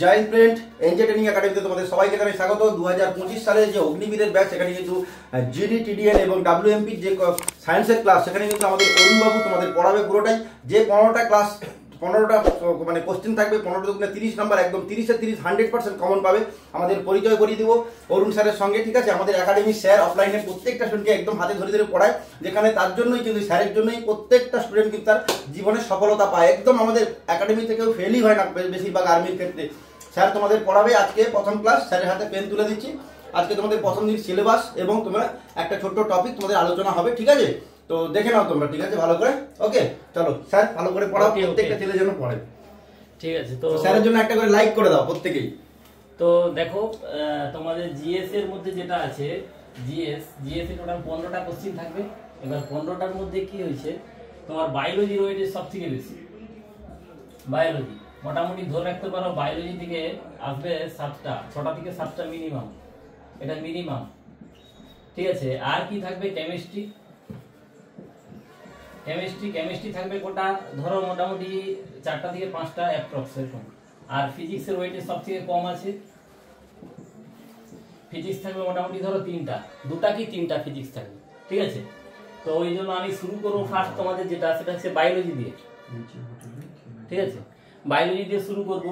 জয় friend, NJ training একাডেমিতে তোমাদের সবাইকে জানাই স্বাগত। 2025 সালে যে অগ্নিবীরের ব্যাচ, সেখানে কিন্তু জিডি, টিডিএন এবং ডাব্লিউএমপি যে সায়েন্সের ক্লাস, সেখানে কিন্তু আমাদের অরুণবাবু তোমাদের পড়াবে পুরোটাই। যে 15টা ক্লাস, 15টা মানে কোশ্চেন থাকবে, 15টা 30 নাম্বার, একদম 30-এ 30 100% কমন পাবে। আমাদের পরিচয় করিয়ে দিব অরুণ স্যারের সঙ্গে, ঠিক আছে। আমাদের একাডেমির স্যার অফলাইনে প্রত্যেকটা স্টুডেন্টকে একদম হাতে ধরে ধরে পড়ায়, যেখানে তার জন্যই কিন্তু স্যারের জন্যই প্রত্যেকটা স্টুডেন্ট কিন্তু তার জীবনে সফলতা পায়। একদম আমাদের একাডেমি থেকেও ফেলই হয় না বেশিরভাগ আর্মির ক্ষেত্রে। স্যার তোমাদের পড়াবে। আজকে প্রথম ক্লাস, স্যারের হাতে পেন তুলে দিচ্ছি। আজকে তোমাদের প্রথম দিন সিলেবাস এবং তোমরা একটা ছোট্ট টপিক তোমাদের আলোচনা হবে, ঠিক আছে। তো দেখে নাও তোমরা, ঠিক আছে, ভালো করে। ওকে, চলো স্যার ভালো করে পড়াও, প্রত্যেকটা ছেলের জন্য পড়ে, ঠিক আছে। তো স্যারের জন্য একটা করে লাইক করে দাও প্রত্যেকেই। তো দেখো, তোমাদের জিএস এর মধ্যে যেটা আছে, জিএস এ টোটাল 15টা কোশ্চেন থাকবে। এবার 15টার মধ্যে কি হয়েছে, তোমার বায়োলজির ওয়েটেজ সব থেকে বেশি। বায়োলজি মোটামুটি ধরে রাখতে পারো, বায়োলজি থেকে আসবে 7টা, 6টা থেকে 7টা মিনিমাম, এটা মিনিমাম, ঠিক আছে। আর কি থাকবে, কেমিস্ট্রি থাকবে কোটা, ধরো মোটামুটি 4টা থেকে 5টা অ্যাপ্রক্স এরকম। আর ফিজিক্সের ওয়েটেজ সব থেকে কম আছে, ফিজিক্স থাকবে মোটামুটি ধরো 2টা কি 3টা ফিজিক্স থাকবে, ঠিক আছে। তো ওই জন্য আমি শুরু করবো ফার্স্ট তোমাদের যেটা, সেটা হচ্ছে বায়োলজি দিয়ে, ঠিক আছে। বায়োলজি দিয়ে শুরু করব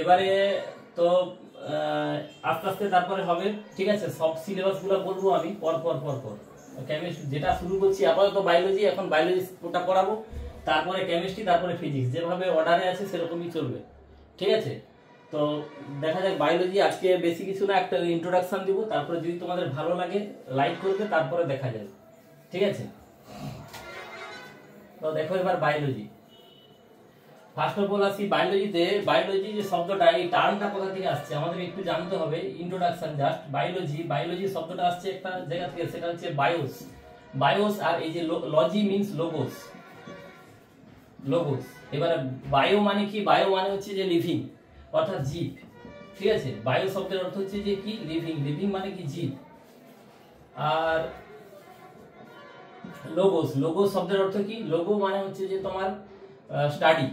এবারে। তো আস্তে আস্তে তারপরে হবে, ঠিক আছে। সব সিলেবাস গুলো বলবো আমি পর পর। কেমিস্ট্রি যেটা শুরু করছি আপাতত বায়োলজি, এখন বায়োলজি ওটা পড়াবো, তারপরে কেমিস্ট্রি, তারপরে ফিজিক্স, যেভাবে অর্ডারে আছে সেরকমই চলবে, ঠিক আছে। তো দেখা যাক, বায়োলজি আজকে বেশি কিছু না, একটা ইন্ট্রোডাকশন দিব, তারপরে যদি তোমাদের ভালো লাগে লাইক করবে, তারপরে দেখা যাবে, ঠিক আছে। তো দেখো এবার বায়োলজি, ফার্স্ট অফ অল আসি বায়োলজিতে। বায়োলজি যে শব্দটা, এই টার্মটা কোথা থেকে আসছে আমাদের একটু জানতে হবে। Introduction just. বায়োলজি শব্দটা আসছে একটা জায়গা থেকে, সেটা হচ্ছে বায়োস। আর এই যে লজি মিন্স লোগোস। এবারে বায়ো মানে কি, বায়ো মানে হচ্ছে যে লিভিং, অর্থাৎ জীব, ঠিক আছে। বায়ো শব্দের অর্থ হচ্ছে যে কি, লিভিং মানে কি জীব। আর লোগোস শব্দের অর্থ কি, লোগো মানে হচ্ছে যে তোমার স্টাডি।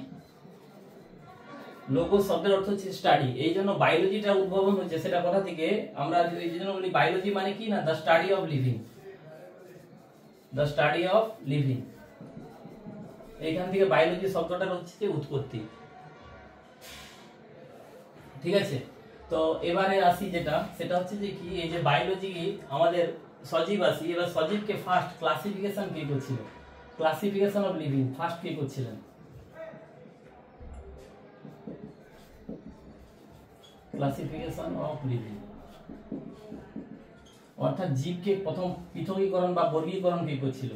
লোগোস শব্দের অর্থ হচ্ছে স্টাডি। এই জন্য বায়োলজিটা উদ্ভাবন হচ্ছে, সেটা কথা থেকে আমরা এই জন্য বলি বায়োলজি মানে কি না, দ্য স্টাডি অফ লিভিং। এইখান থেকে বায়োলজি শব্দটার হচ্ছে যে উৎপত্তি, ঠিক আছে। তো এবারে আসি যেটা, সেটা হচ্ছে যে কি, এই যে বায়োলজি আমাদের সজীব আসি। এবার সজীবকে ফার্স্ট ক্লাসিফিকেশন কে করছিল, ক্লাসিফিকেশন অফ লিভিং ফার্স্ট কে করছিলেন, ক্লাসিফিকেশন অফ লিভিং, অর্থাৎ জীবকে প্রথম পৃথকীকরণ বা বর্গীকরণ কে করছিল,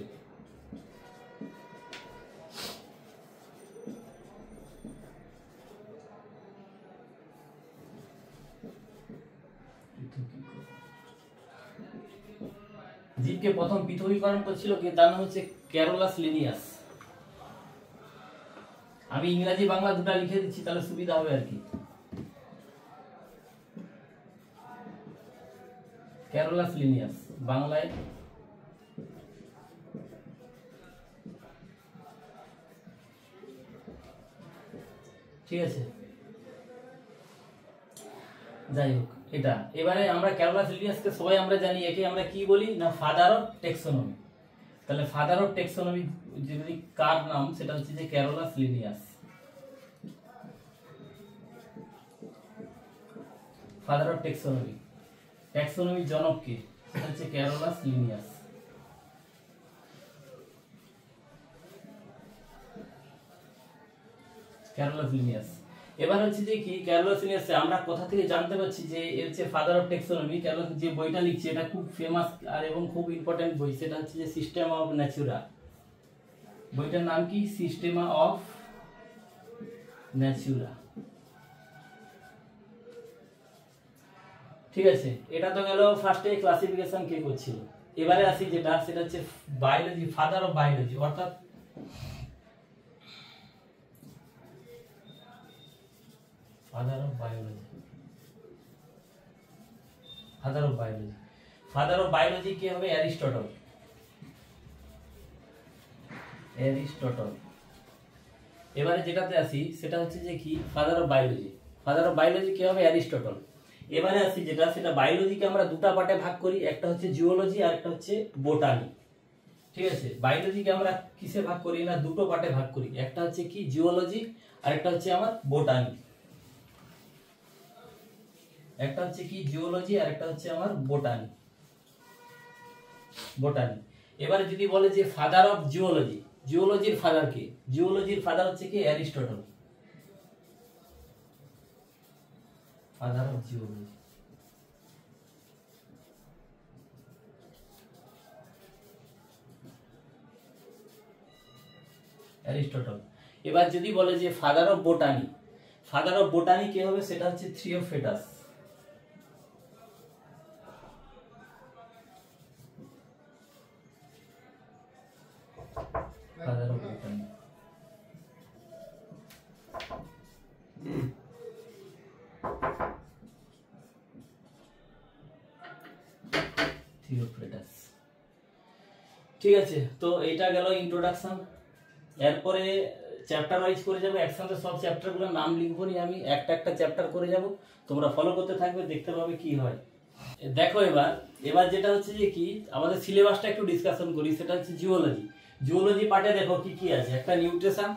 জীবকে প্রথম পৃথকীকরণ করছিল কে, তার নাম হচ্ছে ক্যারোলাস লিনিয়াস। আমি ইংরেজি বাংলা দুটো লিখে দিচ্ছি, তাহলে সুবিধা হবে আর কি। ক্যারোলাস লিনিয়াস বাংলায়, ঠিক আছে। যাই হোক, এটা এবারে আমরা ক্যারোলাস লিনিয়াসকে সবাই আমরা জানি, একে আমরা কি বলি না, ফাদার অফ টেক্সোনমি। তাহলে ফাদার অফ টেক্সোনমি যদি কার নাম, সেটা হচ্ছে যে ক্যারোলাস লিনিয়াস। ফাদার অফ ট্যাক্সোনমির জনক কে, সেটা হচ্ছে ক্যারোলাস লিনিয়াস। এবার হচ্ছে যে কি, ক্যারোলাস লিনিয়াস আমরা কোথা থেকে জানতে পারছি যে এর হচ্ছে ফাদার অফ টেক্সোনমি। ক্যারোলাস যে বইটা লিখছে, এটা খুব ফেমাস আর এবং খুব ইম্পর্টেন্ট বই, সেটা হচ্ছে যে সিস্টেমা অফ ন্যাচুরা। বইটার নাম কি, সিস্টেমা অফ ন্যাচুরা, ঠিক আছে। এটা তো গেল ফার্স্টে ক্লাসিফিকেশন কে করছিল। এবারে আসি যেটা, সেটা হচ্ছে বায়োলজি, ফাদার অফ বায়োলজি, অর্থাৎ ফাদার অফ বায়োলজি কে হবে, অ্যারিস্টটল। এবারে যেটাতে আসি, সেটা হচ্ছে যে কি, father of biology. Father of biology কি হবে? অ্যারিস্টটল। এবারে আসি যেটা, সেটা বায়োলজিকে আমরা দুটা পার্টে ভাগ করি, একটা হচ্ছে জিওলজি আর একটা হচ্ছে বোটানি। ঠিক আছে, বায়োলজিকে আমরা কিসে ভাগ করি না, দুটো পার্টে ভাগ করি, একটা হচ্ছে কি জিওলজি আর একটা হচ্ছে আমার বোটানি। একটা হচ্ছে কি জিওলজি আর একটা হচ্ছে আমার বোটানি। বোটানি। এবারে যদি বলে যে ফাদার অফ জিওলজি, জিওলজির ফাদার কে? জিওলজির ফাদার হচ্ছে কি Aristotle. Father of geology Aristotle. এবার যদি বলে যে father of botany, father of botany কে হবে? সেটা হচ্ছে Theophrastus. Father of botany Theophrastus. ঠিক আছে, তো এটা গেল ইন্ট্রোডাকশন। এরপরে চ্যাপ্টার ওয়াইজ করে যাবো, একসাথে সব চ্যাপ্টারগুলোর নাম লিখবো নি আমি, একটা একটা চ্যাপ্টার করে যাব, তোমরা ফলো করতে থাকবে, দেখতে পাবে কি হয়। দেখো এবার এবার যেটা হচ্ছে যে কি আমাদের সিলেবাসটা একটু ডিসকাশন করি, সেটা হচ্ছে জিওলজি। জিওলজি পার্টে দেখো কি কি আছে, একটা nutrition,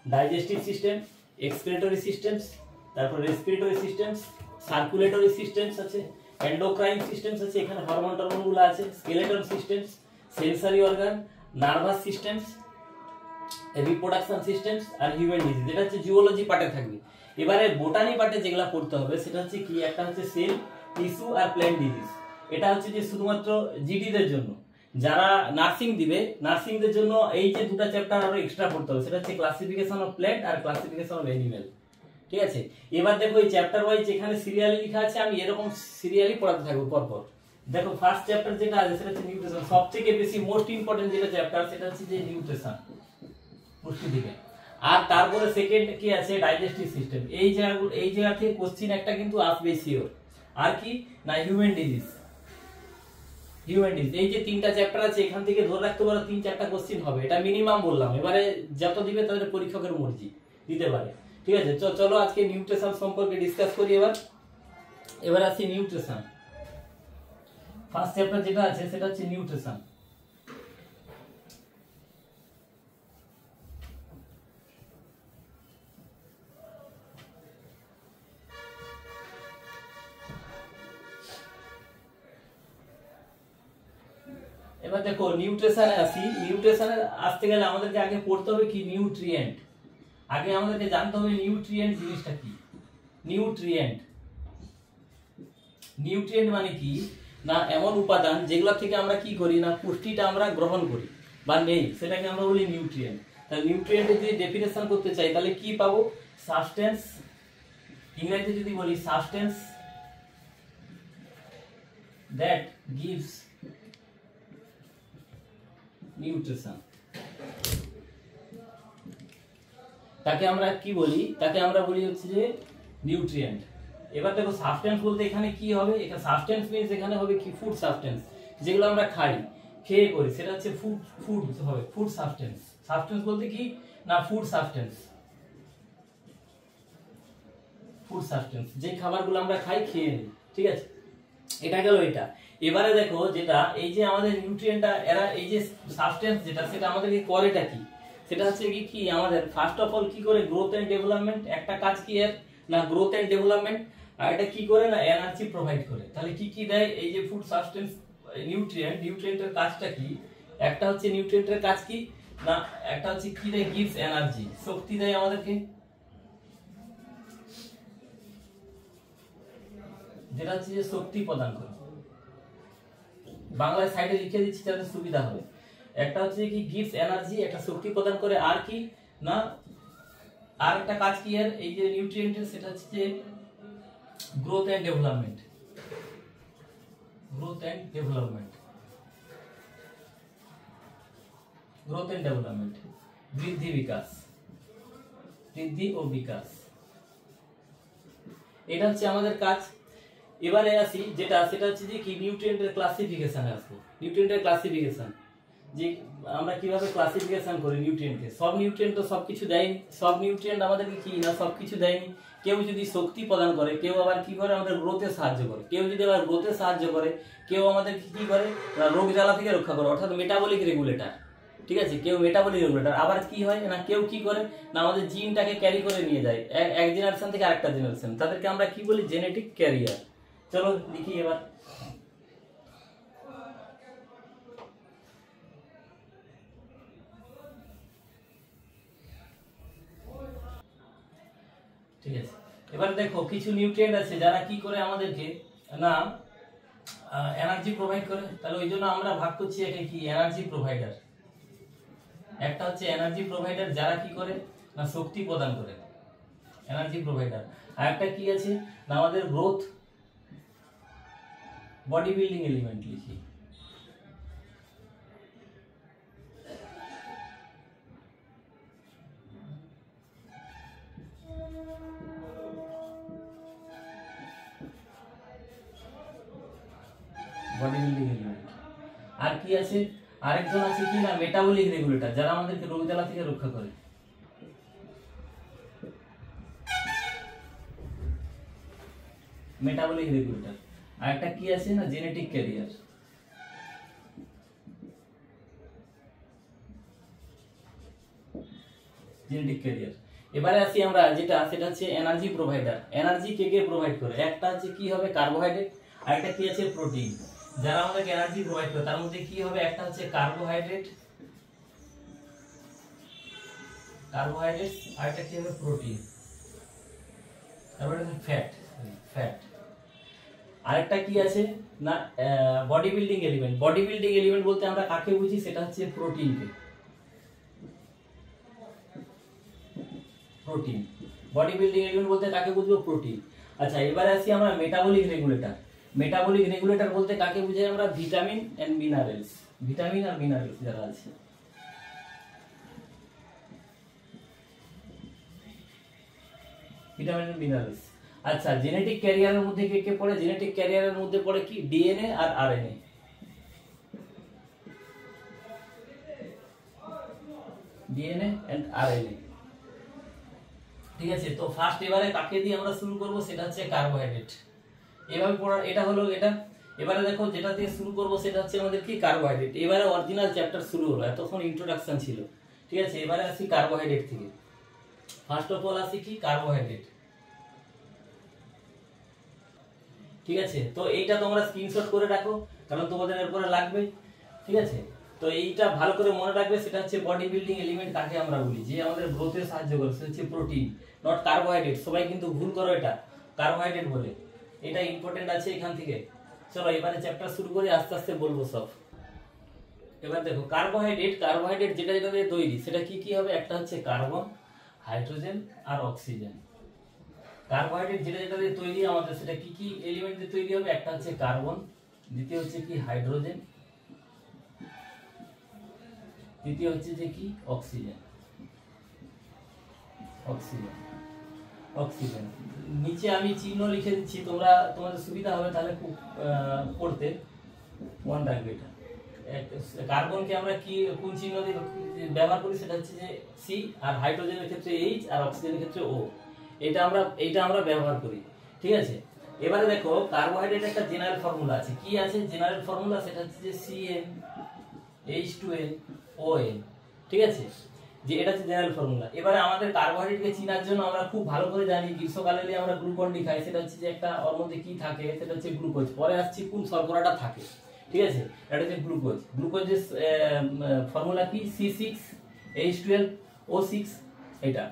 digestive system, excretory systems, তারপর রেসপিরেটরি সিস্টেমস, সার্কুলেটরি সিস্টেমস আছে, এন্ডোক্রাইন সিস্টেমস আছে, এখানে হরমোন টরমোনগুলো আছে, skeleton systems, sensory organ, nervous systems, reproduction systems আর হিউম্যান ডিজিজ। এটা হচ্ছে জিওলজি পার্টে থাকবে। এবারে বোটানি পার্টে যেগুলো পড়তে হবে সেটা হচ্ছে কি, একটা হচ্ছে সেল, টিস্যু আর প্ল্যান্ট ডিজিজ। এটা হচ্ছে যে শুধুমাত্র জিডিদের জন্য, যারা নার্সিং দিবে নার্সিংদের জন্য এই যে দুটো চ্যাপ্টার আরো এক্সট্রা পড়তে হবে, সেটা হচ্ছে ক্লাসিফিকেশন অফ প্ল্যান্ট আর ক্লাসিফিকেশন অফ অ্যানিমেল। ঠিক আছে, এবার দেখো এই চ্যাপ্টার ওয়াইজ যেখানে সিরিয়ালি লেখা আছে, আমি এরকম সিরিয়ালি পড়াতে থাকবো পরপর। দেখো ফার্স্ট চ্যাপ্টার যেটা আছে সেটা হচ্ছে নিউট্রিশন, সবথেকে বেশি মোস্ট ইম্পর্টেন্ট যেটা চ্যাপ্টার সেটা হচ্ছে যে নিউট্রিশন, পুষ্টি দিকে। আর তারপরে সেকেন্ড কি আছে, ডাইজেস্টিভ সিস্টেম। এই জায়গা থেকে কোশ্চিন একটা কিন্তু আসবে শিওর। আর কি না, হিউম্যান ডিজিজ। হিউম্যান ডিজিজ, এই যে তিনটা চ্যাপ্টার আছে এখান থেকে ধরে রাখতে পারো 3-4টা কোশ্চিন হবে, এটা মিনিমাম বললাম। এবারে যত দিবে তাদের পরীক্ষকের মর্জি, দিতে পারে। ঠিক আছে, চলো আজকে নিউট্রিশন সম্পর্কে ডিসকাস করি। এবার আসি নিউট্রিশন। ফার্স্ট চ্যাপ্টার যেটা আছে সেটা হচ্ছে নিউট্রিশন। এবার দেখো নিউট্রিশনে আসি। নিউট্রিশনে আসতে গেলে আমাদেরকে আগে পড়তে হবে কি, নিউট্রিয়েন্ট। আগে আমাদেরকে জানতে হবে নিউট্রিয়েন্ট জিনিসটা কি। নিউট্রিয়েন্ট, নিউট্রিয়েন্ট মানে কি না, এমন উপাদান যেগুলো থেকে আমরা কি করি না, পুষ্টিটা আমরা গ্রহণ করি বা নেই, সেটাকে আমরা বলি নিউট্রিয়েন্ট। তাহলে নিউট্রিয়েন্টের যদি ডেফিনেশন করতে চাই তাহলে কি পাবো, সাবস্টেন্স, ইংরেজিতে যদি বলি সাবস্টেন্স দ্যাট গিভস নিউট্রিশন, তাকে আমরা কি বলি, তাকে আমরা বলি হচ্ছে যে নিউট্রিয়েন্ট। এবার দেখো সাবস্টেন্স বলতে এখানে কি হবে, এখানে সাবস্টেন্স মিন্স এখানে হবে কি, ফুড সাবস্টেন্স, যেগুলো আমরা খাই, খেয়ে করি, সেটা হচ্ছে ফুড হবে, ফুড সাবস্টেন্স। সাবস্টেন্স বলতে কি না, ফুড সাবস্টেন্স, ফুড সাবস্টেন্স, যে খাবারগুলো আমরা খাই, খেয়ে নিই। ঠিক আছে, এটা গেল এটা। এবারে দেখো যেটা এই যে আমাদের নিউট্রিয়েন্টটা, এরা এই যে সাবস্টেন্স যেটা, সেটা আমাদেরকে করেটা কি, সেটা হচ্ছে কি আমাদের ফার্স্ট অফ অল কি করে, গ্রোথ এন্ড ডেভেলপমেন্ট। একটা কাজ কি এর না, গ্রোথ এন্ড ডেভেলপমেন্ট। আর এটা কি করে না, এনার্জি প্রোভাইড করে। তাহলে কি কি দেয় এই যে ফুড সাবস্টেন্স, নিউট্রিয়েন্টের কাজটা কি, একটা হচ্ছে নিউট্রিয়েন্টের কাজ কি না, একটা হচ্ছে কি দেয়, গিভস এনার্জি, শক্তি দেয় আমাদেরকে, যেটা হচ্ছে যে শক্তি প্রদান করে। বাংলায় সাইডে লিখে দিচ্ছি যাতে সুবিধা হবে। একটা হচ্ছে কি গিভস এনার্জি, একটা শক্তি প্রদান করে। আর কি না, আর একটা কাজ কি এর এই যে নিউট্রিয়েন্টের, সেটা হচ্ছে যে growth and development, growth and development, growth and development, বৃদ্ধি বিকাশ, বৃদ্ধি ও বিকাশ, এটা হচ্ছে আমাদের কাজ। এবারে আসি যেটা, সেটা হচ্ছে যে কি নিউট্রিয়েন্টের ক্লাসিফিকেশনে আসবো। নিউট্রিয়েন্টের ক্লাসিফিকেশন, যে আমরা কিভাবে ক্লাসিফিকেশন করি নিউট্রিয়েন্টকে। সব নিউট্রিয়েন্ট তো সবকিছু দেয়নি, সব নিউট্রিয়েন্ট আমাদেরকে কি না সবকিছু দেয়নি। কেউ যদি শক্তি প্রদান করে, কেউ আবার কি করে আমাদের গ্রোথে সাহায্য করে, কেউ যদি আবার গ্রোথে সাহায্য করে, কেউ আমাদের কি করে না রোগ জ্বালা থেকে রক্ষা করে, অর্থাৎ মেটাবলিক রেগুলেটর। ঠিক আছে, কেউ মেটাবলিক রেগুলেটর। আবার কি হয় না কেউ কি করে না আমাদের জিনটাকে ক্যারি করে নিয়ে যায় এক জেনারেশন থেকে আরেকটা জেনারেশন, তাদেরকে আমরা কি বলি জেনেটিক ক্যারিয়ার। চলো দেখি এবার। ঠিক আছে, এবার দেখো কিছু নিউট্রিয়েন্ট আছে যারা কি করে আমাদেরকে না এনার্জি প্রোভাইড করে। তাহলে ওই জন্য আমরা ভাগ করছি একে কি এনার্জি প্রোভাইডার। একটা হচ্ছে এনার্জি প্রোভাইডার যারা কি করে না শক্তি প্রদান করে, এনার্জি প্রোভাইডার। আর একটা কি আছে না আমাদের গ্রোথ বডি বিল্ডিং এলিমেন্ট লিখি। Body building element. আর কি আছে আরেকজন আছে কি না মেটাবলিক রেগুলেটর যারা আমাদেরকে রোগ জ্বালা থেকে রক্ষা করে। Metabolic regulator. আর একটা কি আছে না জেনেটিক ক্যারিয়ার। Genetic career. এবারে আসি আমরা যেটা সেটা হচ্ছে এনার্জি প্রোভাইডার। এনার্জি কে কে প্রোভাইড করে? একটা হচ্ছে কি হবে কার্বোহাইড্রেট, আর একটা কি আছে প্রোটিন। যারা আমাদেরকে এনার্জি প্রোভাইড করে তার মধ্যে কি হবে একটা হচ্ছে কার্বোহাইড্রেট, কার্বোহাইড্রেট, আর একটা কি হবে প্রোটিন, তারপরে ফ্যাট, ফ্যাট। আরেকটা কি আছে না body building element. Body building element বলতে আমরা কাকে বুঝি সেটা হচ্ছে প্রোটিনকে, প্রোটিন। বডি বিল্ডিং এলিমেন্ট বলতে কাকে বুঝবো প্রোটিন। আচ্ছা এবারে আসি আমরা মেটাবলিক রেগুলেটর। মেটাবলিক রেগুলেটর বলতে কাকে বুঝাই আমরা ভিটামিন এন্ড মিনারেলস, ভিটামিন আর মিনারেলস যারা আছে। Vitamin and minerals. আচ্ছা জেনেটিক ক্যারিয়ারের মধ্যে কে কে পড়ে? জেনেটিক ক্যারিয়ারের মধ্যে পড়ে কি ডিএনএ আর আরএনএ। DNA and RNA. ঠিক আছে, তো ফার্স্ট এবারে কাকে দিয়ে আমরা শুরু করব সেটা হচ্ছে কার্বোহাইড্রেট। এভাবে পড়ার এটা হলো এটা। এবারে দেখো যেটা দিয়ে শুরু করব সেটা হচ্ছে আমাদের কি কার্বোহাইড্রেট। এবারে অরিজিনাল চ্যাপ্টার শুরু হলো, এতক্ষণ ইন্ট্রোডাকশন ছিল। ঠিক আছে, এবারে আসি কার্বোহাইড্রেট থেকে। ফার্স্ট অফ অল আসি কি কার্বোহাইড্রেট। ঠিক আছে, তো এইটা তোমরা স্ক্রিনশট করে রাখো কারণ তোমাদের এরপরে লাগবে। ঠিক আছে, তো এইটা ভালো করে মনে রাখবে সেটা হচ্ছে বডি বিল্ডিং এলিমেন্ট কাকে আমরা বলি, যে আমাদের গ্রোথে সাহায্য করে, সেটা হচ্ছে প্রোটিন, নট কার্বোহাইড্রেট। সবাই কিন্তু ভুল করো এটা, কার্বোহাইড্রেট বলে। এটা ইম্পর্টেন্ট আছে এখান থেকে। চলো এবারে চ্যাপ্টার শুরু করি, আস্তে আস্তে বলবো সব। এবার দেখো কার্বোহাইড্রেট, কার্বোহাইড্রেট যেটা যেটা দিয়ে তৈরি সেটা কি কি হবে? একটা হচ্ছে কার্বন, হাইড্রোজেন আর অক্সিজেন। কার্বোহাইড্রেট যেটা যেটা দিয়ে তৈরি আমাদের সেটা কি কি এলিমেন্ট দিয়ে তৈরি হবে? একটা হচ্ছে কার্বন, দ্বিতীয় হচ্ছে কি হাইড্রোজেন, তৃতীয় হচ্ছে যে কি অক্সিজেন। Oxygen, oxygen. নিচে আমি চিহ্ন লিখে দিচ্ছি, তোমরা তোমাদের সুবিধা হবে তাহলে খুব পড়তে মনে রাখবে এটা। কার্বনকে আমরা কি কোন চিহ্ন দিয়ে ব্যবহার করি সেটা হচ্ছে যে সি, আর হাইড্রোজেনের ক্ষেত্রে এইচ, আর অক্সিজেনের ক্ষেত্রে ও। এটা আমরা ব্যবহার করি। ঠিক আছে, এবারে দেখো কার্বোহাইড্রেট একটা জেনারেল ফর্মুলা আছে। কি আছে জেনারেল ফর্মুলা? সেটা হচ্ছে যে CN H2N ON। ঠিক আছে, যে এটা হচ্ছে জেনারেল ফর্মুলা। এবারে আমাদের কার্বোহাইড্রেটকে চেনার জন্য আমরা খুব ভালো করে জানি গ্রীষ্মকালে আমরা গ্লুকন ডি খাই, সেটা হচ্ছে যে একটা ওর মধ্যে কি থাকে সেটা হচ্ছে গ্লুকোজ। পরে আসছি কোন শর্করাটা থাকে। ঠিক আছে, এটা হচ্ছে গ্লুকোজ। গ্লুকোজের ফর্মুলা কি C6H12O6 এটা।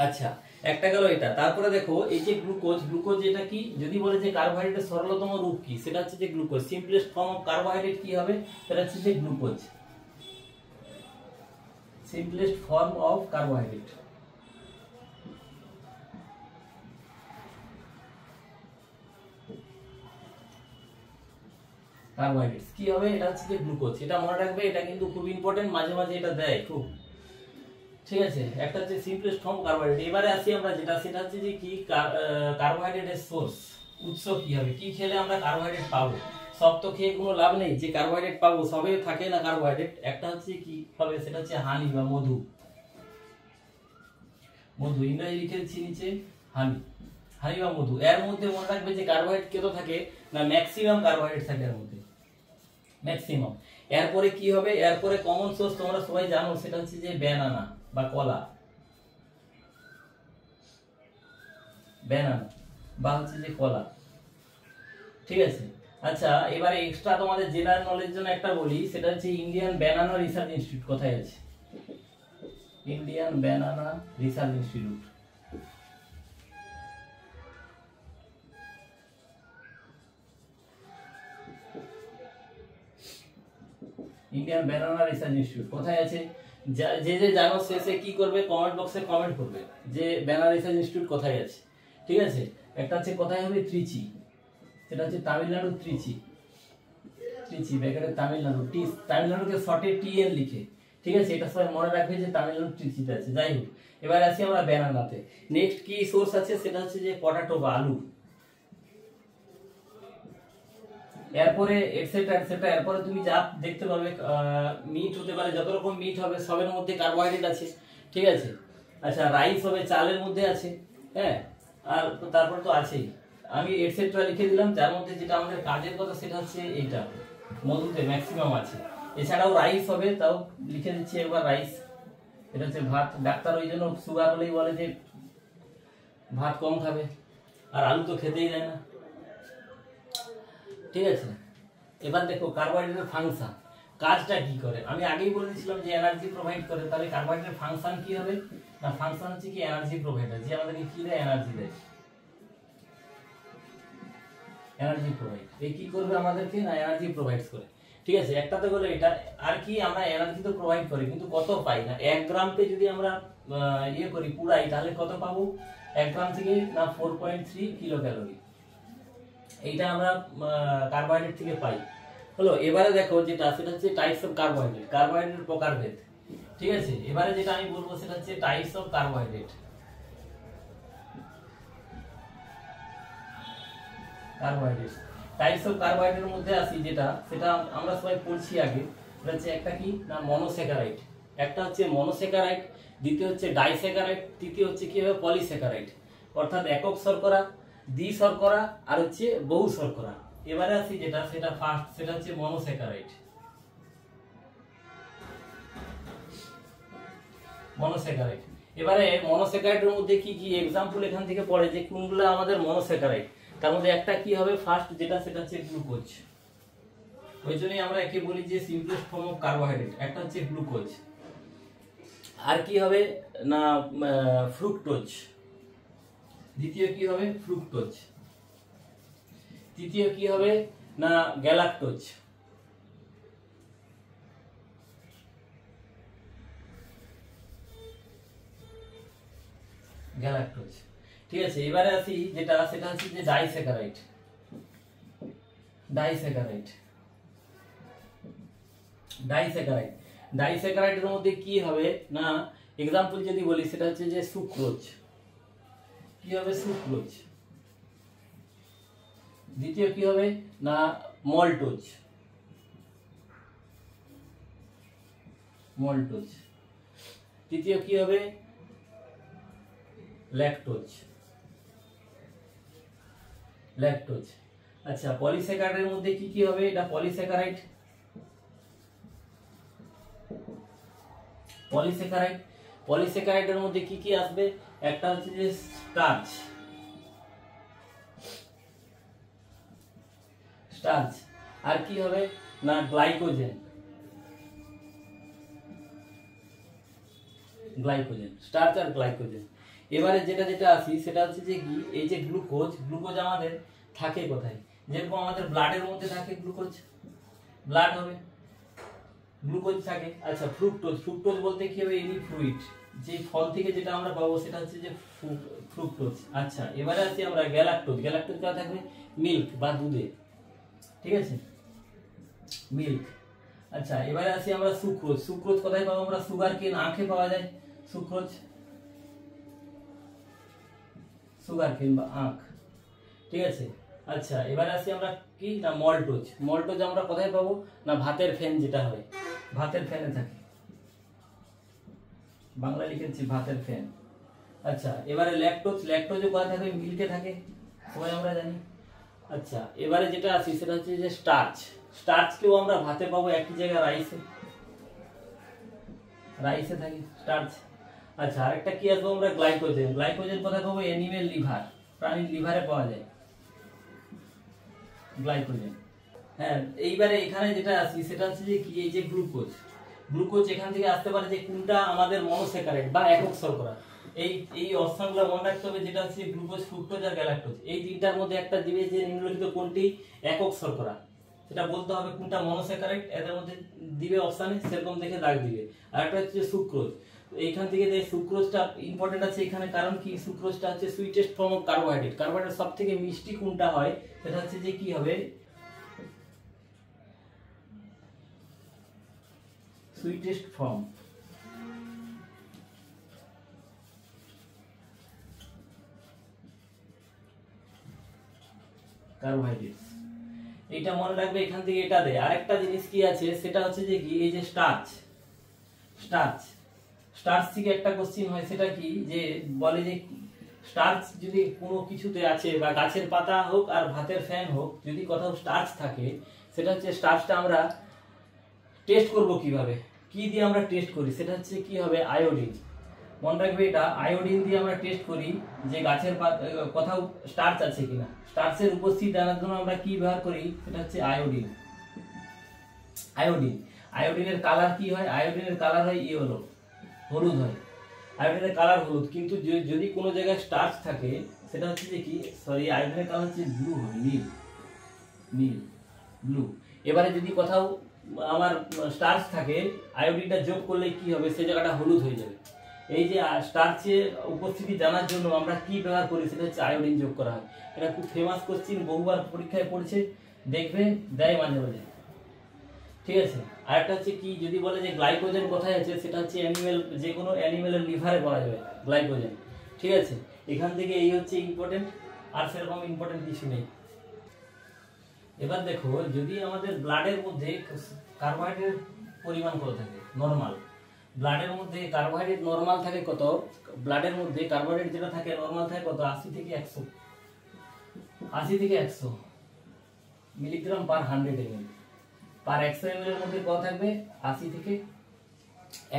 আচ্ছা একটা গেল এটা। তারপরে দেখো এই যে গ্লুকোজ, গ্লুকোজ এটা কি যদি বলে যে কার্বোহাইড্রেটের সরলতম রূপ কি সেটা হচ্ছে যে glucose. Simplest form of carbohydrate কি হবে? সেটা হচ্ছে যে glucose, simplest form of carbohydrate। Carbohydrates কি হবে? এটা হচ্ছে যে গ্লুকোজ। এটা মনে রাখবে, এটা কিন্তু খুব ইম্পর্টেন্ট, মাঝে মাঝে এটা দেয় খুব। ঠিক আছে, একটা হচ্ছে সিম্পলেস্ট ফর্ম কার্বোহাইড্রেট। এবারে আসি আমরা যেটা সেটা হচ্ছে যে কি কার্বোহাইড্রেটের সোর্স, উৎস কি হবে, কি খেলে আমরা কার্বোহাইড্রেট পাবো। সব তো খেয়ে কোনো লাভ নেই, যে কার্বোহাইড্রেট পাবো সবে থাকে না কার্বোহাইড্রেট। একটা হচ্ছে কি হবে সেটা হচ্ছে হানি বা মধু। মধু ইংরেজি লিখে দিচ্ছি নিচে হানি, হানি বা মধু। এর মধ্যে মনে রাখবে যে কার্বোহাইড্রেট কত থাকে না ম্যাক্সিমাম কার্বোহাইড্রেট থাকে এর মধ্যে, ম্যাক্সিমাম। এরপরে কি হবে, এরপরে কমন সোর্স তোমরা সবাই জানো, সেটা হচ্ছে যে ব্যানানা বা কলা, ব্যানানা বা হচ্ছে যে কলা, ঠিক আছে। আচ্ছা এবারে এক্সট্রা তোমাদের জেনারেল নলেজ জন্য একটা বলি, সেটা হচ্ছে ইন্ডিয়ান ব্যানানা রিসার্চ ইনস্টিটিউট কোথায় আছে? Indian banana research institute, Indian banana research institute কোথায় আছে? যে যে জানো সে সে কি করবে, কমেন্ট বক্সে কমেন্ট করবে যে ব্যানানা রিসার্চ ইনস্টিটিউট কোথায় আছে, ঠিক আছে। একটা হচ্ছে কোথায় হবে, ত্রিচি, সেটা হচ্ছে তামিলনাড়ু, ত্রিচি, ত্রিচি ব্যাকেটে তামিলনাড়ু, তামিলনাড়ুকে শর্টে টিএন লিখে, ঠিক আছে। এটা সবাই মনে রাখবে যে তামিলনাড়ু ত্রিচিতে আছে। যাই হোক, এবার আসি আমরা ব্যানানাতে। নেক্সট কি সোর্স আছে, সেটা হচ্ছে যে পটাটো বা আলু, এরপরে এটসেট্রা এটসেট্রা। এরপরে তুমি যা দেখতে পাবে মিট হতে পারে, যত রকম মিট হবে সবের মধ্যে কার্বোহাইড্রেট আছে, ঠিক আছে। আচ্ছা রাইস হবে, চালের মধ্যে আছে, হ্যাঁ। আর তারপর তো আছেই, আমি এটসেট্রা লিখে দিলাম। যার মধ্যে যেটা আমাদের কাজের কথা সেটা হচ্ছে এইটা, মধুতে ম্যাক্সিমাম আছে। এছাড়াও রাইস হবে, তাও লিখে দিচ্ছি একবার রাইস, এটা হচ্ছে ভাত। ডাক্তার ওই জন্য সুগার হলেই বলে যে ভাত কম খাবে, আর আলু তো খেতেই দেয় না, ঠিক আছে। এবার দেখো কার্বোহাইড্রেটের ফাংশন, কাজটা কি করে। আমি আগেই বলে দিয়েছিলাম যে এনার্জি প্রোভাইড করে, তাহলে কার্বোহাইড্রেটের ফাংশন কি হবে না, ফাংশন হচ্ছে কি এনার্জি প্রোভাইডার, যে আমাদেরকে কি দেয়, এনার্জি দেয়, এনার্জি প্রোভাইড। এই কি করবে আমাদেরকে না, এনার্জি প্রোভাইড করে, ঠিক আছে। একটা তো হলো এটা, আর কি আমরা এনার্জি তো প্রোভাইড করি, কিন্তু কত পাই না, 1 গ্রামকে যদি আমরা ইয়ে করি পুরাই, তাহলে কত পাবো, 1 গ্রাম থেকে না 4.3 কিলো ক্যালোরি, এইটা আমরা কার্বোহাইড্রেট থেকে পাই, হলো। এবারে দেখো যেটা, সেটা হচ্ছে টাইপস অফ কার্বোহাইড্রেট, কার্বোহাইড্রেট প্রকারভেদ, ঠিক আছে। এবারে যেটা আমি বলবো সেটা হচ্ছে types of carbohydrate, carbohydrate. Types of কার্বোহাইড্রেটের মধ্যে আসি যেটা, সেটা আমরা সবাই পড়ছি আগে, সেটা হচ্ছে একটা কি না মনোস্যাকারাইড, একটা হচ্ছে মনোস্যাকারাইড, দ্বিতীয় হচ্ছে ডাইস্যাকারাইড, তৃতীয় হচ্ছে কি হবে পলিস্যাকারাইড, অর্থাৎ একক শর্করা, দ্বি শর্করা, আর হচ্ছে বহু শর্করা। এবারে আসি যেটা, সেটা ফার্স্ট, সেটা হচ্ছে মনোস্যাকারাইড, মনোস্যাকারাইড। এবারে মনোস্যাকারাইডের মধ্যে কি কি এক্সাম্পল এখান থেকে পড়ে যে কোনগুলো আমাদের মনোস্যাকারাইড, তার মধ্যে একটা কি হবে ফার্স্ট যেটা, সেটা হচ্ছে গ্লুকোজ। ওই জন্যই আমরা একে বলি যে সিম্পলেস্ট ফর্ম অফ কার্বোহাইড্রেট, একটা হচ্ছে গ্লুকোজ। আর কি হবে না ফ্রুক্টোজ, দ্বিতীয় কি হবে ফ্রুক্টোজ, তৃতীয় কি হবে না গ্যালাক্টোজ, গ্যালাক্টোজ, ঠিক আছে। এবারে আসি যেটা, সেটা হচ্ছে যে ডাইস্যাকারাইড, ডাইস্যাকারাইড, ডাইস্যাকারাইড। ডাইস্যাকারাইডের মধ্যে কি হবে না, এক্সাম্পল যদি বলি সেটা হচ্ছে যে সুক্রোজ, কি হবে সুক্রোজ। দ্বিতীয় কি হবে না মল্টোজ, মল্টোজ। তৃতীয় কি হবে ল্যাকটোজ, ল্যাকটোজ। আচ্ছা পলিস্যাকারাইডের মধ্যে কি কি হবে, এটা পলিস্যাকারাইড, পলিস্যাকারাইড। পলিস্যাকারাইডের মধ্যে কি কি আসবে, একটা হচ্ছে যে স্টার্চ, স্টার্চ। আর কি হবে না গ্লাইকোজেন, গ্লাইকোজেন, স্টার্চ আর গ্লাইকোজেন। এবারে যেটা যেটা আসি সেটা হচ্ছে যে কি, এই যে গ্লুকোজ, গ্লুকোজ আমাদের থাকে কোথায়, যেরকম আমাদের ব্লাডের মধ্যে থাকে গ্লুকোজ, ব্লাড হবে গ্লুকোজ থাকে। আচ্ছা ফ্রুক্টোজ, ফ্রুক্টোজ বলতে কি হবে এনি ফ্রুইট, যে ফল থেকে যেটা আমরা পাবো সেটা হচ্ছে যে ফ্রুক্টোজ। আচ্ছা এবারে আসি আমরা গ্যালাক্টোজ, গ্যালাক্টোজ কোথা থাকবে মিল্ক বা দুধে, ঠিক আছে মিল্ক। আচ্ছা এবারে আসি আমরা সুক্রোজ, সুক্রোজ কোথায় পাবো আমরা, সুগার কেন আখে পাওয়া যায় সুক্রোজ, সুগার কেন বা আখ, ঠিক আছে। আচ্ছা এবারে আসি আমরা কি না মল্টোজ, মল্টোজ আমরা কোথায় পাবো না ভাতের ফেন, যেটা হয় ভাতের ফেনে থাকে, বাংলা লিখেছি ভাতের ফেন, আচ্ছা, এবারে ল্যাকটোজ, ল্যাকটোজও কোথায় থাকে? মিল্কে থাকে, সবাই আমরা জানি। আচ্ছা, এবারে যেটা আসি সেটা হচ্ছে যে স্টার্চ। স্টার্চকেও আমরা ভাতে পাবো, একই জায়গায় রাইসে, রাইসে থাকে স্টার্চ। আচ্ছা, আরেকটা কি আসবো আমরা? গ্লাইকোজেন। গ্লাইকোজেন কোথায় পাবো? অ্যানিমেল লিভার, প্রাণীর লিভারে পাওয়া যায় গ্লাইকোজেন। হ্যাঁ, এইবারে এখানে যেটা আসি সেটা হচ্ছে যে কি, এই যে গ্লুকোজ। গ্লুকোজ এখান থেকে আসতে পারে যে কোনটা আমাদের মনোস্যাকারাইড বা একক শর্করা। এই অপশনগুলো মনে রাখতে হবে, যেটা হচ্ছে গ্লুকোজ, ফ্রুক্টোজ আর গ্যালাক্টোজ। এই তিনটার মধ্যে একটা দিবে যে নিম্নলিখিত কোনটি একক শর্করা, সেটা বলতে হবে কোনটা মনোস্যাকারাইড। এদের মধ্যে দিবে অপশনে, সেরকম দেখে দাগ দিবে। আর একটা হচ্ছে সুক্রোজ। এইখান থেকে যে সুক্রোজটা ইম্পর্টেন্ট আছে এখানে, কারণ কি, সুক্রোজটা হচ্ছে sweetest form of carbohydrate. Carbohydrate সব থেকে মিষ্টি কোনটা হয়, সেটা হচ্ছে যে কি হবে? Sweetest form. কার্বোহাইড্রেট, এটা মনে রাখবে, এখান থেকে এটা দেয়। আরেকটা জিনিস কি আছে সেটা হচ্ছে যে কি, এই যে স্টার্চ। স্টার্চ, স্টার্চ থেকে একটা কোশ্চিন হয়, সেটা কি, যে বলে যে স্টার্চ যদি কোনো কিছুতে আছে, বা গাছের পাতা হোক আর ভাতের ফ্যান হোক, যদি কোথাও স্টার্চ থাকে, সেটা হচ্ছে স্টার্চটা আমরা টেস্ট করব কিভাবে, কি দিয়ে আমরা টেস্ট করি, সেটা হচ্ছে কি হবে? আয়োডিন। মনে রাখবে এটা, আয়োডিন দিয়ে আমরা টেস্ট করি যে গাছের কোথাও স্টার্চ আছে কিনা। স্টার্চের উপস্থিতি জানার জন্য আমরা কি ব্যবহার করি, সেটা হচ্ছে আয়োডিন। আয়োডিন, আয়োডিনের কালার কি হয়? আয়োডিনের কালার হয় ইয়েলো, হলুদ হয়। আয়োডিনের কালার হলুদ, কিন্তু যদি কোনো জায়গায় স্টার্চ থাকে, সেটা হচ্ছে যে কি, সরি, আয়োডিনের কালার হচ্ছে ব্লু হয়, নীল, নীল, ব্লু। এবারে যদি কোথাও আমার স্টার্চ থাকে, আয়োডিনটা যোগ করলে কি হবে? সেই জায়গাটা হলুদ হয়ে যাবে। এই যে স্টার্চের উপস্থিতি জানার জন্য আমরা কি ব্যবহার করি, সেটা হচ্ছে আয়োডিন যোগ করা হয়। এটা খুব ফেমাস কোশ্চিন, বহুবার পরীক্ষায় পড়েছে, দেখবে, দেয় মাঝে মাঝে। ঠিক আছে। আর একটা হচ্ছে কি, যদি বলে যে গ্লাইকোজেন কোথায় আছে, সেটা হচ্ছে অ্যানিমেল, যে কোনো অ্যানিমেলের লিভারে পাওয়া যাবে গ্লাইকোজেন। ঠিক আছে, এখান থেকে এই হচ্ছে ইম্পর্টেন্ট, আর সেরকম ইম্পর্টেন্ট কিছু নেই। এবার দেখো, যদি আমাদের ব্লাডের মধ্যে কার্বোহাইড্রেট পরিমাণ কত থাকে? নরমাল। ব্লাডের মধ্যে কার্বোহাইড্রেট নরমাল থাকে কত? ব্লাডের মধ্যে কার্বোহাইড্রেট যেটা থাকে নরমাল থাকে কত? 80 থেকে 100, 80 থেকে 100 মিলিগ্রাম পার 100 ml। পার 100 ml এর মধ্যে কত থাকবে? 80 থেকে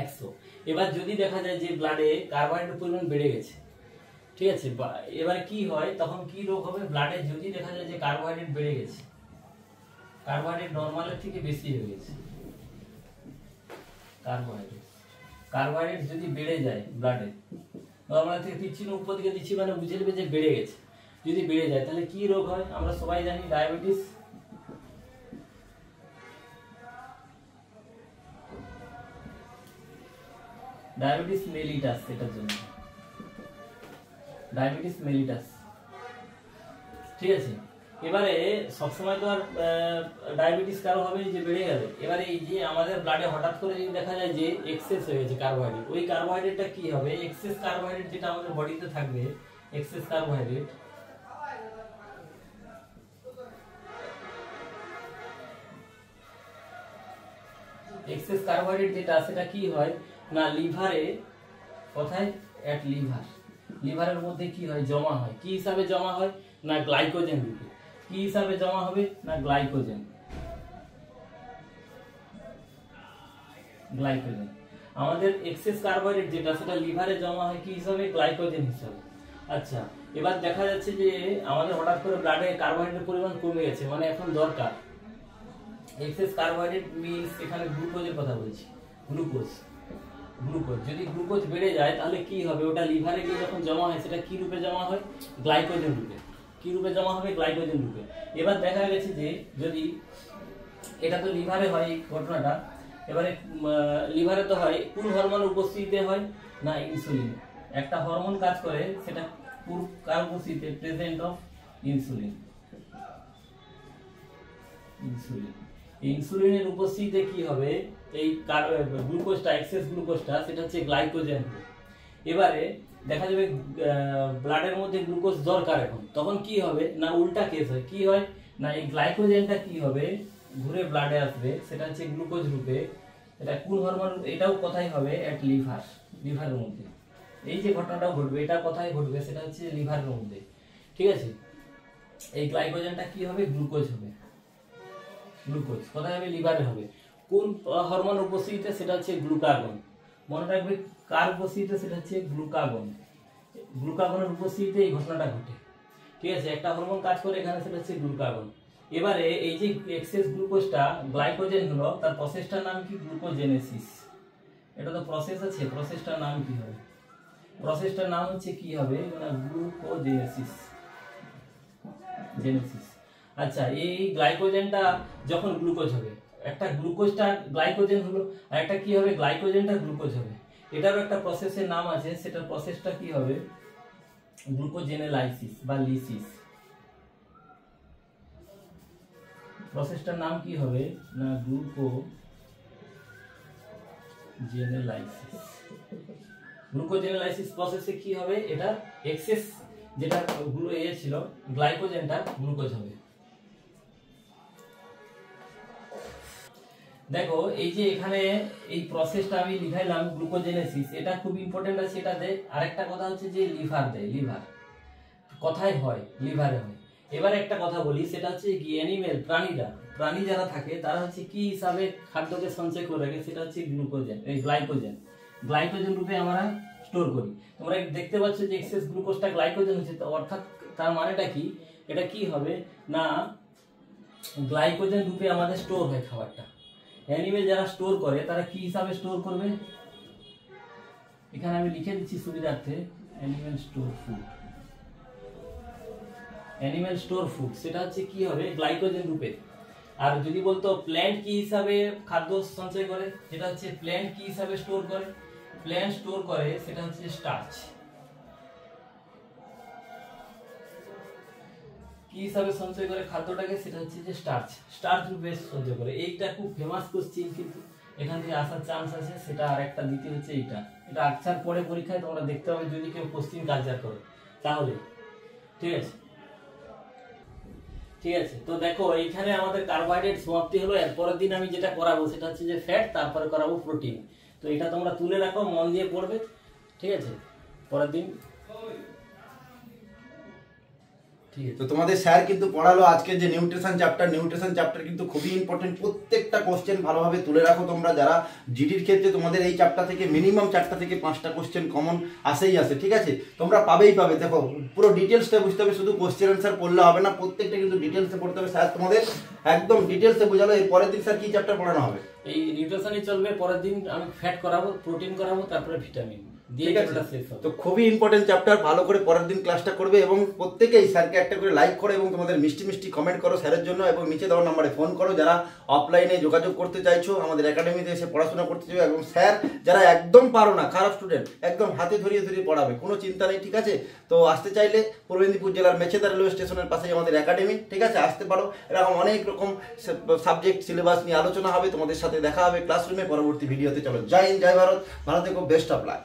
100। এবার যদি দেখা যায় যে ব্লাডে কার্বোহাইড্রেট পরিমাণ বেড়ে গেছে, ঠিক আছে, এবারে কি হয়, তখন কি রোগ হবে? ব্লাডে যদি দেখা যায় যে কার্বোহাইড্রেট বেড়ে গেছে, কার্বোহাইড্রেট নরমালের থেকে বেশি হয়ে গেছে, কার্বোহাইড্রেট যদি বেড়ে যায় ব্লাডে, নরমাল থেকে দিচ্ছি না, উপর দিকে দিচ্ছি, মানে বুঝে নেবে যে বেড়ে গেছে। যদি বেড়ে যায় তাহলে কি রোগ হয়? আমরা সবাই জানি ডায়াবেটিস। ডায়াবেটিস মেলিটাস, এটার জন্য ডায়াবেটিস মেলিটাস। ঠিক আছে। এবারে সবসময় তো আর ডায়াবেটিস কারো হবে যে বেড়ে গেলে। এবারে এই যে আমাদের ব্লাডে হঠাৎ করে যদি দেখা যায় যে এক্সেস হয়ে গেছে কার্বোহাইড্রেট, ওই কার্বোহাইড্রেটটা কি হবে? এক্সেস কার্বোহাইড্রেট যেটা আমাদের বডিতে থাকবে, এক্সেস কার্বোহাইড্রেট, এক্সেস কার্বোহাইড্রেট যেটা, সেটা কি হয় না লিভারে, কোথায়? এট লিভার, লিভারের মধ্যে কি হয়? জমা হয়। কি হিসাবে জমা হয়? না গ্লাইকোজেন রূপে। কি হিসাবে জমা হবে? না গ্লাইকোজেন, গ্লাইকোজেন। আমাদের এক্সেস কার্বোহাইড্রেট যেটা, সেটা লিভারে জমা হয় কি হিসাবে? গ্লাইকোজেন হিসাবে। আচ্ছা, এবার দেখা যাচ্ছে যে আমাদের হঠাৎ করে ব্লাডে কার্বোহাইড্রেটের পরিমাণ কমে গেছে, মানে এখন দরকার। এক্সেস কার্বোহাইড্রেট মিন্স এখানে গ্লুকোজের কথা বলছি, গ্লুকোজ। গ্লুকোজ, যদি গ্লুকোজ বেড়ে যায় তাহলে কি হবে? ওটা লিভারে গিয়ে যখন জমা হয়, সেটা কি রূপে জমা হয়? গ্লাইকোজেন রূপে। কি রূপে জমা হবে? গ্লাইকোজেন রূপে। এবার দেখা গেছে যে যদি এটা তো লিভারে হয় এই ঘটনাটা, এবারে লিভারে তো হয় কোন হরমোনের উপস্থিতিতে হয়? না ইনসুলিন। একটা হরমোন কাজ করে, সেটা কার উপস্থিতিতে? Present of insulin. ইনসুলিন, ইনসুলিনের উপস্থিতিতে কি হবে? এই গ্লুকোজটা, এক্সেস গ্লুকোজটা, সেটা হচ্ছে গ্লাইকোজেন। এবারে দেখা যাবে ব্লাডের মধ্যে গ্লুকোজ দরকার এখন, তখন কি হবে? না উল্টা কেস হয়। কি হয়? না এই গ্লাইকোজেনটা কি হবে? ঘুরে ব্লাডে আসবে, সেটা হচ্ছে গ্লুকোজ রূপে। এটা কোন হরমোন? এটাও কোথায় হবে? এট লিভার, লিভারের মধ্যে। এই যে ঘটনাটা ঘটবে এটা কোথায় ঘটবে, সেটা হচ্ছে লিভারের মধ্যে। ঠিক আছে, এই গ্লাইকোজেনটা কি হবে, গ্লুকোজ হবে। গ্লুকোজ কোথায় হবে, লিভারে হবে। কোন হরমোন উপস্থিতিতে, সেটা হচ্ছে গ্লুকাগন। মনে রাখবে কার উপস্থিতিতে, সেটা হচ্ছে গ্লুকাগন। গ্লুকাগনের উপস্থিতিতে এই ঘটনাটা ঘটে। ঠিক আছে, একটা হরমোন কাজ করে এখানে, সেটা হচ্ছে গ্লুকাগন। এবারে এই যে এক্সেস গ্লুকোজটা গ্লাইকোজেন হলো, তার প্রসেসটার নাম কি, গ্লুকোজেনেসিস। এটা তো প্রসেস আছে, প্রসেসটার নাম কি হবে, প্রসেসটার নাম হচ্ছে কি হবে, গ্লুকোজেনেসিস। জেনেসিস। আচ্ছা, এই গ্লাইকোজেনটা যখন গ্লুকোজ হবে, একটা গ্লুকোজটা গ্লাইকোজেন হলো, আর একটা কি হবে, গ্লাইকোজেনটা গ্লুকোজ হবে। এটারও একটা প্রসেসের নাম আছে, সেটার প্রসেসটা কি হবে, গ্লুকোজেনেলাইসিস বা লিসিস। প্রসেসটার নাম কি হবে না, গ্লুকোজেনেলাইসিস। গ্লুকোজেনেলাইসিস প্রসেসে কি হবে, এটা এক্সেস যেটা ছিল গ্লাইকোজেনটা গ্লুকোজ হবে। দেখো এই যে এখানে এই প্রসেসটা আমি লিখাইলাম গ্লুকোজেনেসিস, এটা খুব ইম্পর্টেন্ট আছে। এটাতে আরেকটা কথা হচ্ছে যে লিভার দেয়। লিভার কোথায় হয়, লিভারে হয়। এবার একটা কথা বলি, সেটা হচ্ছে কি, অ্যানিমেল প্রাণী যারা থাকে তারা হচ্ছে কি হিসাবে খাদ্যকে সঞ্চয় করে রাখে, সেটা হচ্ছে গ্লুকোজেন, এই গ্লাইকোজেন রূপে আমরা স্টোর করি। তোমরা দেখতে পাচ্ছ যে এক্সেস গ্লুকোজটা গ্লাইকোজেন হচ্ছে, অর্থাৎ তার মানেটা কি, এটা কি হবে না, গ্লাইকোজেন রূপে আমাদের স্টোর হয় খাবারটা। অ্যানিমেল যারা স্টোর করে তারা কি হিসাবে স্টোর করবে, এখানে আমি লিখে দিচ্ছি সুবিধার্থে, অ্যানিমেল স্টোর ফুড, সেটা হচ্ছে কি হবে, গ্লাইকোজেন রূপে। আর যদি বলতো প্ল্যান্ট কি হিসাবে খাদ্য সঞ্চয় করে, যেটা হচ্ছে প্ল্যান্ট কি হিসাবে স্টোর করে, প্ল্যান্ট স্টোর করে সেটা হচ্ছে স্টার্চ। কি হিসাবে সঞ্চয় করে খাদ্যটাকে, সেটা হচ্ছে যে স্টার্চ রূপে সঞ্চয় করে। এইটা খুব ফেমাস কোশ্চিন, কিন্তু এখান থেকে আসার চান্স আছে। সেটা আরেকটা দ্বিতীয় হচ্ছে এটা আসার পরে পরীক্ষায় তোমরা দেখতে হবে যদি কেউ কোশ্চিন কালচার করে তাহলে। ঠিক আছে, তো দেখো এইখানে আমাদের কার্বোহাইড্রেট সমাপ্তি হলো। এরপরের দিন আমি যেটা করাবো সেটা হচ্ছে যে ফ্যাট, তারপরে করাবো প্রোটিন। তো এটা তোমরা তুলে রাখো, মন দিয়ে পড়বে। ঠিক আছে, পরের দিন। তো তোমাদের স্যার কিন্তু পড়ালো আজকে যে নিউট্রিশন চ্যাপ্টার কিন্তু খুবই ইম্পর্টেন্ট। প্রত্যেকটা কোশ্চেন ভালোভাবে তুলে রাখো তোমরা। যারা জিডির ক্ষেত্রে তোমাদের এই চ্যাপ্টার থেকে মিনিমাম 4টা থেকে 5টা কোশ্চেন কমন আসেই আসে। ঠিক আছে, তোমরা পাবে। দেখো পুরো ডিটেলসটা বুঝতে হবে, শুধু কোশ্চেন অ্যান্সার পড়লে হবে না, প্রত্যেকটা কিন্তু ডিটেলসে পড়তে হবে। স্যার তোমাদের একদম ডিটেলসে বোঝালো। এর পরের দিন স্যার কি চ্যাপ্টার পড়ানো হবে? এই নিউট্রিশনই চলবে। পরের দিন আমি ফ্যাট করাবো, প্রোটিন করাবো, তারপরে ভিটামিন। তো খুবই ইম্পর্টেন্ট চ্যাপ্টার, ভালো করে পরের দিন ক্লাসটা করবে এবং প্রত্যেকেই স্যারকে একটা করে লাইক করো এবং তোমাদের মিষ্টি কমেন্ট করো স্যারের জন্য, এবং নিচে দেওয়ার নাম্বারে ফোন করো যারা অফলাইনে যোগাযোগ করতে চাইছো, আমাদের একাডেমিতে এসে পড়াশোনা করতে চাইছো। এবং স্যার যারা একদম পারো না, খারাপ স্টুডেন্ট, একদম হাতে ধরিয়ে পড়াবে, কোনো চিন্তা নেই। ঠিক আছে, তো আসতে চাইলে পূর্ব মেদিনীপুর জেলার মেছেদা রেলওয়ে স্টেশনের পাশেই আমাদের একাডেমি। ঠিক আছে, আসতে পারো। এরকম অনেক রকম সাবজেক্ট সিলেবাস নিয়ে আলোচনা হবে, তোমাদের সাথে দেখা হবে ক্লাসরুমে পরবর্তী ভিডিওতে। চলো, জয় হিন্দ, জয় ভারত, ভালো থেকো, বেস্ট অফ লাক।